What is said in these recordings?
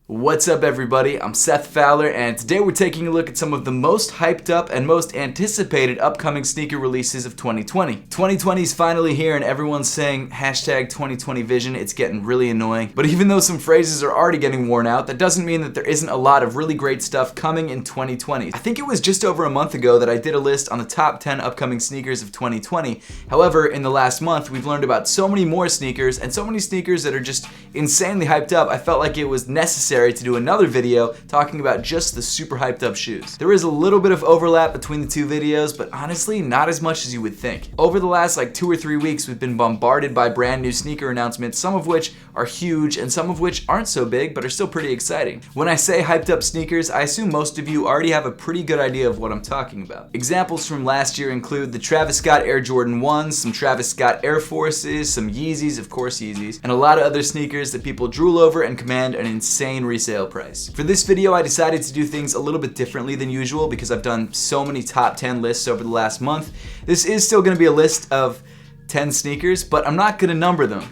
What's up everybody, I'm Seth Fowler, and today we're taking a look at some of the most hyped up and most anticipated upcoming sneaker releases of 2020. 2020 is finally here and everyone's saying hashtag 2020 vision. It's getting really annoying. But even though some phrases are already getting worn out, that doesn't mean that there isn't a lot of really great stuff coming in 2020. I think it was just over a month ago that I did a list on the top 10 upcoming sneakers of 2020. However, in the last month, we've learned about so many more sneakers and so many sneakers that are just insanely hyped up, I felt like it was necessary to do another video talking about just the super hyped up shoes. There is a little bit of overlap between the two videos, but honestly not as much as you would think. Over the last 2 or 3 weeks, we've been bombarded by brand new sneaker announcements, some of which are huge and some of which aren't so big but are still pretty exciting. When I say hyped up sneakers, I assume most of you already have a pretty good idea of what I'm talking about. Examples from last year include the Travis Scott Air Jordan 1s, some Travis Scott Air Forces, some Yeezys, of course Yeezys, and a lot of other sneakers that people drool over and command an insane resale price. For this video, I decided to do things a little bit differently than usual because I've done so many top 10 lists over the last month. This is still going to be a list of 10 sneakers, but I'm not going to number them.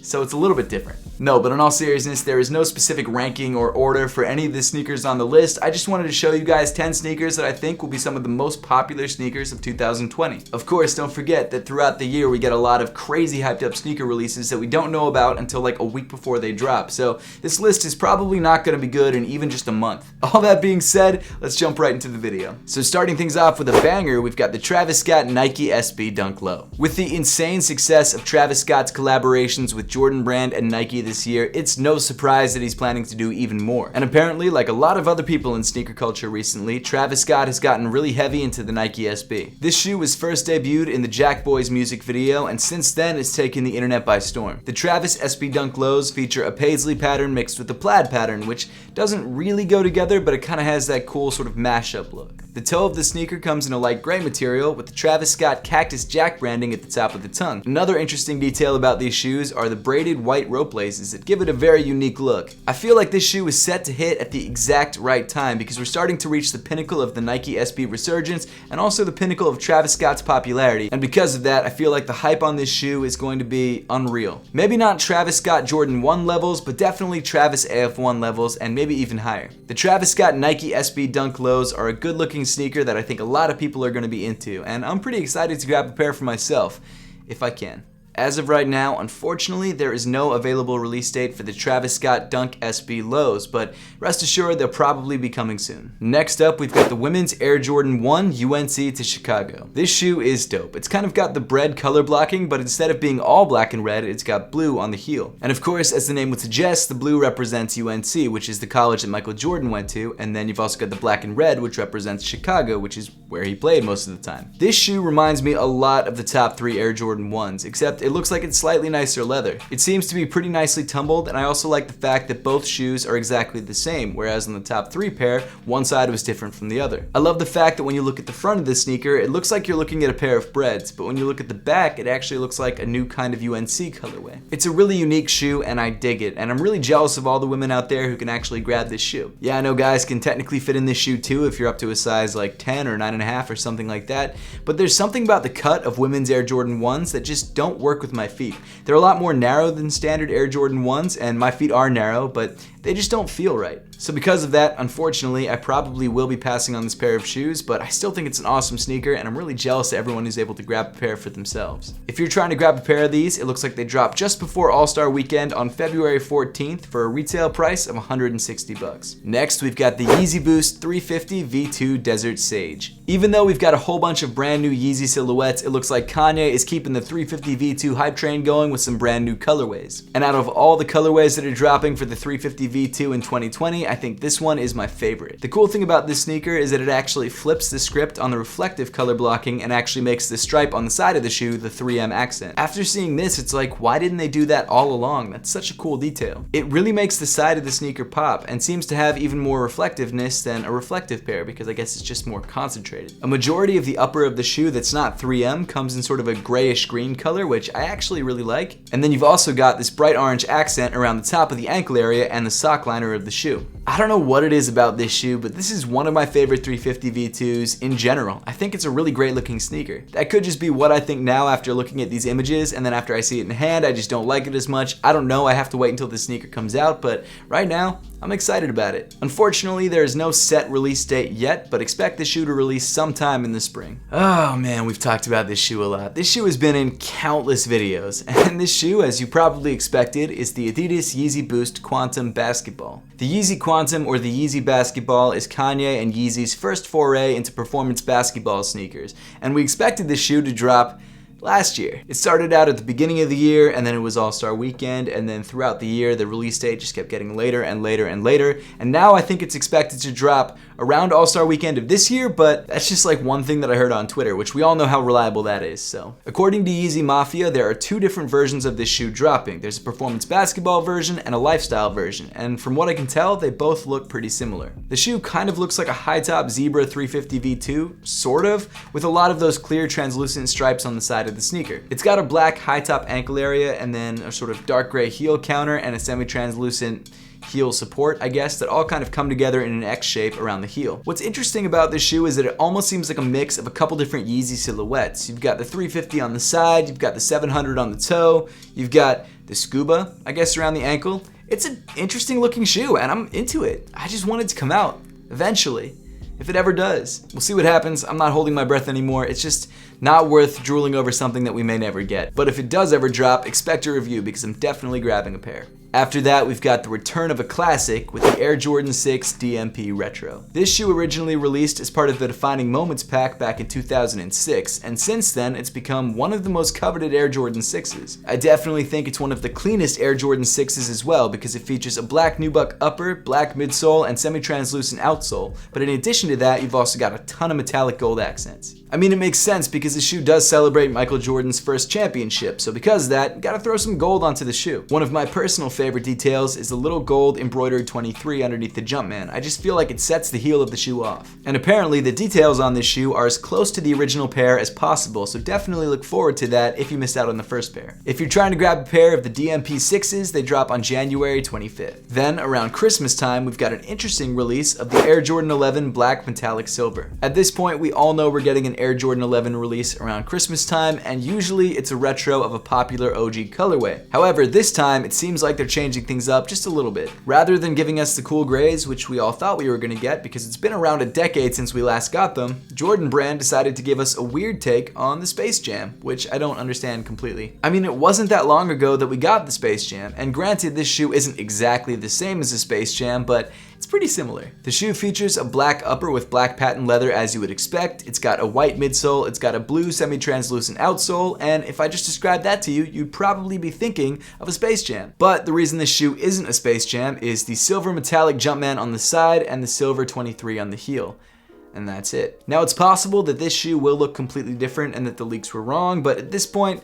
So it's a little bit different. No, but in all seriousness, there is no specific ranking or order for any of the sneakers on the list. I just wanted to show you guys 10 sneakers that I think will be some of the most popular sneakers of 2020. Of course, don't forget that throughout the year we get a lot of crazy hyped up sneaker releases that we don't know about until a week before they drop. So this list is probably not going to be good in even just a month. All that being said, let's jump right into the video. So starting things off with a banger, we've got the Travis Scott Nike SB Dunk Low. With the insane success of Travis Scott's collaborations with Jordan Brand and Nike this year, it's no surprise that he's planning to do even more. And apparently, like a lot of other people in sneaker culture recently, Travis Scott has gotten really heavy into the Nike SB. This shoe was first debuted in the Jack Boys music video, and since then it's taken the internet by storm. The Travis SB Dunk Lows feature a paisley pattern mixed with a plaid pattern, which doesn't really go together, but it kind of has that cool sort of mashup look. The toe of the sneaker comes in a light gray material with the Travis Scott Cactus Jack branding at the top of the tongue. Another interesting detail about these shoes are the braided white rope laces that give it a very unique look. I feel like this shoe is set to hit at the exact right time because we're starting to reach the pinnacle of the Nike SB resurgence and also the pinnacle of Travis Scott's popularity, and because of that I feel like the hype on this shoe is going to be unreal. Maybe not Travis Scott Jordan 1 levels, but definitely Travis AF1 levels and maybe even higher. The Travis Scott Nike SB Dunk Lows are a good looking sneaker that I think a lot of people are going to be into, and I'm pretty excited to grab a pair for myself, if I can. As of right now, unfortunately, there is no available release date for the Travis Scott Dunk SB Lows, but rest assured they'll probably be coming soon. Next up, we've got the women's Air Jordan 1 UNC to Chicago. This shoe is dope. It's kind of got the bread color blocking, but instead of being all black and red, it's got blue on the heel. And of course, as the name would suggest, the blue represents UNC, which is the college that Michael Jordan went to, and then you've also got the black and red, which represents Chicago, which is where he played most of the time. This shoe reminds me a lot of the top 3 Air Jordan 1s, except it looks like it's slightly nicer leather. It seems to be pretty nicely tumbled, and I also like the fact that both shoes are exactly the same, whereas on the top 3 pair, one side was different from the other. I love the fact that when you look at the front of the sneaker, it looks like you're looking at a pair of breads, but when you look at the back, it actually looks like a new kind of UNC colorway. It's a really unique shoe, and I dig it, and I'm really jealous of all the women out there who can actually grab this shoe. Yeah, I know guys can technically fit in this shoe too if you're up to a size 10 or 9.5 or something like that, but there's something about the cut of women's Air Jordan 1s that just don't work with my feet. They're a lot more narrow than standard Air Jordan 1s, and my feet are narrow, but they just don't feel right. So because of that, unfortunately, I probably will be passing on this pair of shoes, but I still think it's an awesome sneaker, and I'm really jealous of everyone who's able to grab a pair for themselves. If you're trying to grab a pair of these, it looks like they dropped just before All-Star Weekend on February 14th for a retail price of $160. Next, we've got the Yeezy Boost 350 V2 Desert Sage. Even though we've got a whole bunch of brand new Yeezy silhouettes, it looks like Kanye is keeping the 350 V2 hype train going with some brand new colorways. And out of all the colorways that are dropping for the 350 V2 in 2020, I think this one is my favorite. The cool thing about this sneaker is that it actually flips the script on the reflective color blocking and actually makes the stripe on the side of the shoe the 3M accent. After seeing this, it's like, why didn't they do that all along? That's such a cool detail. It really makes the side of the sneaker pop and seems to have even more reflectiveness than a reflective pair because I guess it's just more concentrated. A majority of the upper of the shoe that's not 3M comes in sort of a grayish green color, which I actually really like. And then you've also got this bright orange accent around the top of the ankle area and the sock liner of the shoe. I don't know what it is about this shoe, but this is one of my favorite 350 V2s in general. I think it's a really great looking sneaker. That could just be what I think now after looking at these images, and then after I see it in hand, I just don't like it as much. I don't know, I have to wait until the sneaker comes out, but right now, I'm excited about it. Unfortunately, there is no set release date yet, but expect the shoe to release sometime in the spring. Oh man, we've talked about this shoe a lot. This shoe has been in countless videos, and this shoe, as you probably expected, is the Adidas Yeezy Boost Quantum Basketball. The Yeezy Quantum, or the Yeezy Basketball, is Kanye and Yeezy's first foray into performance basketball sneakers, and we expected this shoe to drop last year. It started out at the beginning of the year, and then it was All-Star Weekend, and then throughout the year the release date just kept getting later and later and later, and now I think it's expected to drop around All-Star Weekend of this year, but that's just like one thing that I heard on Twitter, which we all know how reliable that is. So according to Yeezy Mafia, there are two different versions of this shoe dropping. There's a performance basketball version and a lifestyle version, and from what I can tell, they both look pretty similar. The shoe kind of looks like a high-top Zebra 350 V2, sort of, with a lot of those clear translucent stripes on the side of the sneaker. It's got a black high-top ankle area and then a sort of dark gray heel counter and a semi-translucent heel support, I guess, that all kind of come together in an X shape around the heel. What's interesting about this shoe is that it almost seems like a mix of a couple different Yeezy silhouettes. You've got the 350 on the side, you've got the 700 on the toe, you've got the scuba, I guess, around the ankle. It's an interesting looking shoe and I'm into it. I just want it to come out eventually. If it ever does. We'll see what happens. I'm not holding my breath anymore. It's just not worth drooling over something that we may never get. But if it does ever drop, expect a review because I'm definitely grabbing a pair. After that, we've got the return of a classic with the Air Jordan 6 DMP Retro. This shoe originally released as part of the Defining Moments pack back in 2006, and since then, it's become one of the most coveted Air Jordan 6s. I definitely think it's one of the cleanest Air Jordan 6s as well because it features a black nubuck upper, black midsole, and semi-translucent outsole, but in addition to that, you've also got a ton of metallic gold accents. I mean, it makes sense because the shoe does celebrate Michael Jordan's first championship, so because of that, gotta throw some gold onto the shoe. One of my personal favorite details is the little gold embroidered 23 underneath the Jumpman. I just feel like it sets the heel of the shoe off. And apparently the details on this shoe are as close to the original pair as possible, so definitely look forward to that if you missed out on the first pair. If you're trying to grab a pair of the DMP 6s, they drop on January 25th. Then, around Christmas time, we've got an interesting release of the Air Jordan 11 Black Metallic Silver. At this point, we all know we're getting an Air Jordan 11 release around Christmas time, and usually it's a retro of a popular OG colorway. However, this time it seems like they're changing things up just a little bit. Rather than giving us the cool grays, which we all thought we were going to get because it's been around a decade since we last got them, Jordan Brand decided to give us a weird take on the Space Jam, which I don't understand completely. I mean, it wasn't that long ago that we got the Space Jam, and granted this shoe isn't exactly the same as the Space Jam, but it's pretty similar. The shoe features a black upper with black patent leather as you would expect, it's got a white midsole, it's got a blue semi-translucent outsole, and if I just described that to you, you'd probably be thinking of a Space Jam. But the reason this shoe isn't a Space Jam is the silver metallic Jumpman on the side and the silver 23 on the heel. And that's it. Now it's possible that this shoe will look completely different and that the leaks were wrong, but at this point,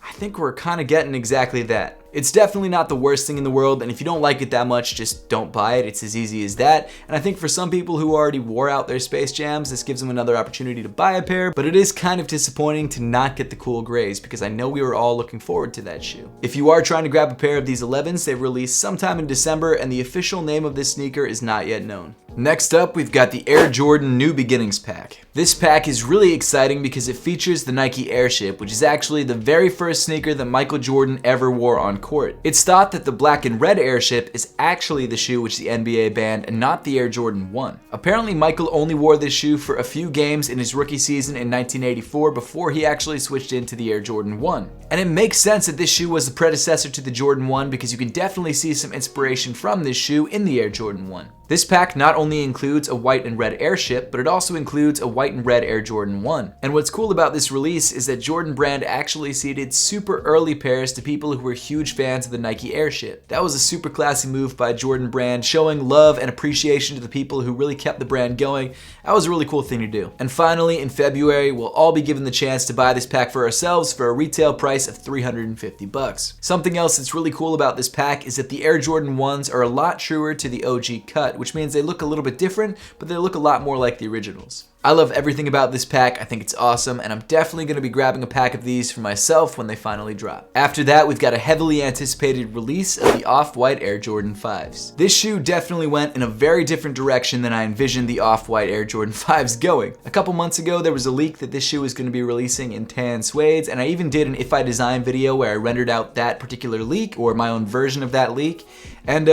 I think we're kind of getting exactly that. It's definitely not the worst thing in the world, and if you don't like it that much, just don't buy it. It's as easy as that. And I think for some people who already wore out their Space Jams, this gives them another opportunity to buy a pair, but it is kind of disappointing to not get the cool grays because I know we were all looking forward to that shoe. If you are trying to grab a pair of these 11s, they release sometime in December, and the official name of this sneaker is not yet known. Next up, we've got the Air Jordan New Beginnings pack. This pack is really exciting because it features the Nike Airship, which is actually the very first sneaker that Michael Jordan ever wore on court. It's thought that the black and red Airship is actually the shoe which the NBA banned and not the Air Jordan 1. Apparently, Michael only wore this shoe for a few games in his rookie season in 1984 before he actually switched into the Air Jordan 1. And it makes sense that this shoe was the predecessor to the Jordan 1 because you can definitely see some inspiration from this shoe in the Air Jordan 1. This pack not only includes a white and red Airship, but it also includes a white and red Air Jordan 1. And what's cool about this release is that Jordan Brand actually seeded super early pairs to people who were huge fans of the Nike Airship. That was a super classy move by Jordan Brand, showing love and appreciation to the people who really kept the brand going. That was a really cool thing to do. And finally, in February, we'll all be given the chance to buy this pack for ourselves for a retail price of $350. Something else that's really cool about this pack is that the Air Jordan 1s are a lot truer to the OG cut, cut, which means they look a little bit different, but they look a lot more like the originals. I love everything about this pack. I think it's awesome, and I'm definitely going to be grabbing a pack of these for myself when they finally drop. After that, we've got a heavily anticipated release of the Off-White Air Jordan 5s. This shoe definitely went in a very different direction than I envisioned the Off-White Air Jordan 5s going. A couple months ago, there was a leak that this shoe was going to be releasing in tan suedes, and I even did an If I Design video where I rendered out that particular leak, or my own version of that leak, and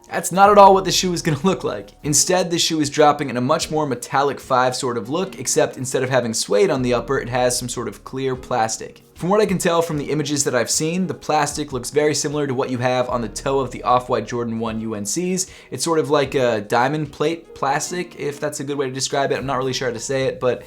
that's not at all what the shoe is going to look like. Instead, this shoe is dropping in a much more metallic 5 sort of look, except instead of having suede on the upper, it has some sort of clear plastic. From what I can tell from the images that I've seen, the plastic looks very similar to what you have on the toe of the Off-White Jordan 1 UNCs. It's sort of like a diamond plate plastic, if that's a good way to describe it. I'm not really sure how to say it, but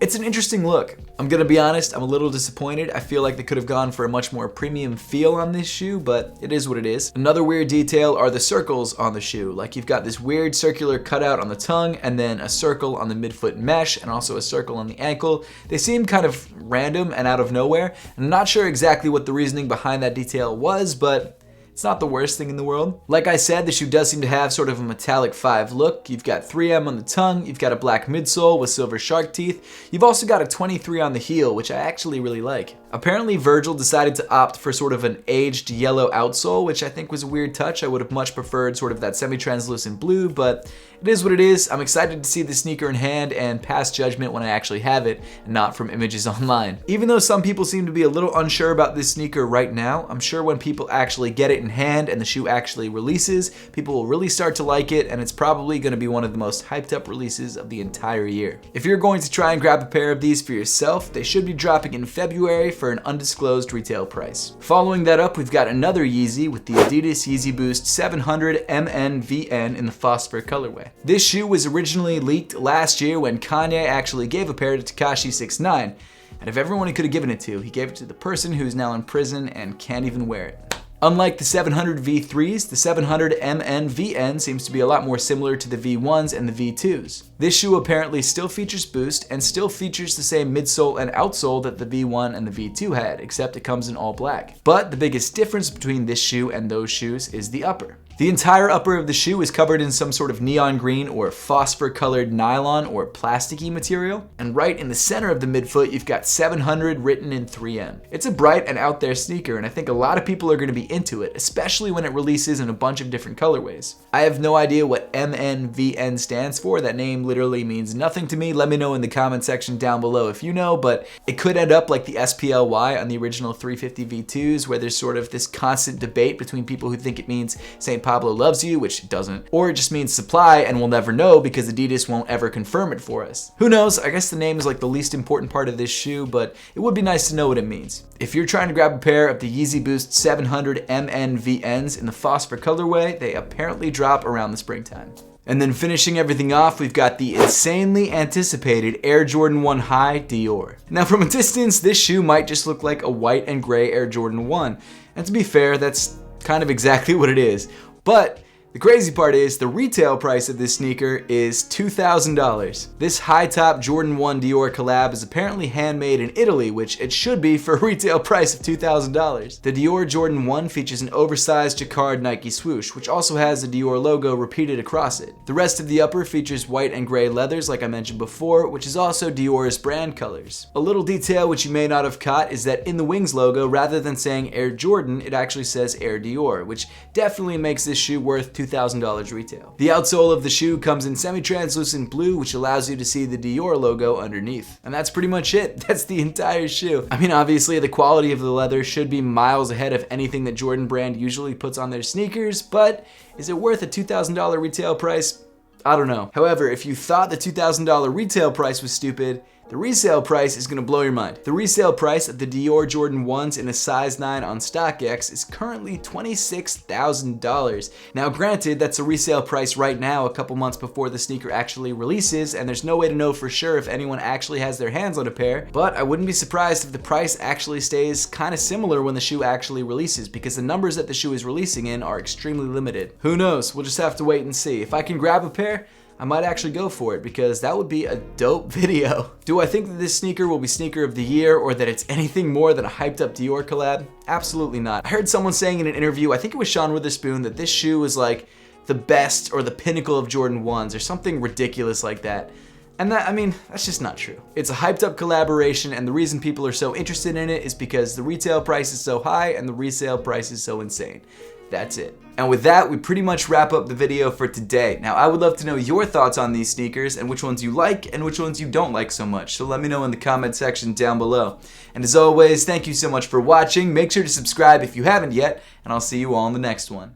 it's an interesting look. I'm gonna be honest, I'm a little disappointed. I feel like they could have gone for a much more premium feel on this shoe, but it is what it is. Another weird detail are the circles on the shoe. Like, you've got this weird circular cutout on the tongue, and then a circle on the midfoot mesh, and also a circle on the ankle. They seem kind of random and out of nowhere. I'm not sure exactly what the reasoning behind that detail was, but it's not the worst thing in the world. Like I said, the shoe does seem to have sort of a metallic 5 look. You've got 3M on the tongue, you've got a black midsole with silver shark teeth. You've also got a 23 on the heel, which I actually really like. Apparently Virgil decided to opt for sort of an aged yellow outsole, which I think was a weird touch. I would have much preferred sort of that semi-translucent blue, but it is what it is. I'm excited to see the sneaker in hand and pass judgment when I actually have it, and not from images online. Even though some people seem to be a little unsure about this sneaker right now, I'm sure when people actually get it in hand and the shoe actually releases, people will really start to like it, and it's probably going to be one of the most hyped up releases of the entire year. If you're going to try and grab a pair of these for yourself, they should be dropping in February for an undisclosed retail price. Following that up, we've got another Yeezy with the Adidas Yeezy Boost 700 MNVN in the Phosphor colorway. This shoe was originally leaked last year when Kanye actually gave a pair to Tekashi 6ix9ine, and of everyone he could have given it to, he gave it to the person who's now in prison and can't even wear it. Unlike the 700 V3s, the 700 MNVN seems to be a lot more similar to the V1s and the V2s. This shoe apparently still features Boost and still features the same midsole and outsole that the V1 and the V2 had, except it comes in all black. But the biggest difference between this shoe and those shoes is the upper. The entire upper of the shoe is covered in some sort of neon green or phosphor colored nylon or plasticky material, and right in the center of the midfoot you've got 700 written in 3M. It's a bright and out there sneaker, and I think a lot of people are going to be into it, especially when it releases in a bunch of different colorways. I have no idea what MNVN stands for. That name literally means nothing to me. Let me know in the comment section down below if you know, but it could end up like the SPLY on the original 350 V2s, where there's sort of this constant debate between people who think it means St. Pablo loves you, which it doesn't, or it just means supply and we'll never know because Adidas won't ever confirm it for us. Who knows? I guess the name is like the least important part of this shoe, but it would be nice to know what it means. If you're trying to grab a pair of the Yeezy Boost 700 MNVNs in the Phosphor colorway, they apparently drop around the springtime. And then finishing everything off, we've got the insanely anticipated Air Jordan 1 High Dior. Now from a distance, this shoe might just look like a white and gray Air Jordan 1. And to be fair, that's kind of exactly what it is. But the crazy part is the retail price of this sneaker is $2,000. This high top Jordan 1 Dior collab is apparently handmade in Italy, which it should be for a retail price of $2,000. The Dior Jordan 1 features an oversized jacquard Nike swoosh, which also has the Dior logo repeated across it. The rest of the upper features white and gray leathers like I mentioned before, which is also Dior's brand colors. A little detail which you may not have caught is that in the wings logo, rather than saying Air Jordan, it actually says Air Dior, which definitely makes this shoe worth $2,000 retail. The outsole of the shoe comes in semi-translucent blue, which allows you to see the Dior logo underneath. And that's pretty much it. That's the entire shoe. I mean, obviously the quality of the leather should be miles ahead of anything that Jordan brand usually puts on their sneakers, but is it worth a $2,000 retail price? I don't know. However, if you thought the $2,000 retail price was stupid, the resale price is going to blow your mind. The resale price of the Dior Jordan 1s in a size 9 on StockX is currently $26,000. Now granted, that's a resale price right now, a couple months before the sneaker actually releases, and there's no way to know for sure if anyone actually has their hands on a pair, but I wouldn't be surprised if the price actually stays kind of similar when the shoe actually releases, because the numbers that the shoe is releasing in are extremely limited. Who knows? We'll just have to wait and see. If I can grab a pair, I might actually go for it because that would be a dope video. Do I think that this sneaker will be sneaker of the year or that it's anything more than a hyped up Dior collab? Absolutely not. I heard someone saying in an interview, I think it was Sean Witherspoon, that this shoe was like the best or the pinnacle of Jordan 1s or something ridiculous like that. And that, I mean, that's just not true. It's a hyped up collaboration, and the reason people are so interested in it is because the retail price is so high and the resale price is so insane. That's it. And with that, we pretty much wrap up the video for today. Now, I would love to know your thoughts on these sneakers and which ones you like and which ones you don't like so much. So let me know in the comment section down below. And as always, thank you so much for watching. Make sure to subscribe if you haven't yet, and I'll see you all in the next one.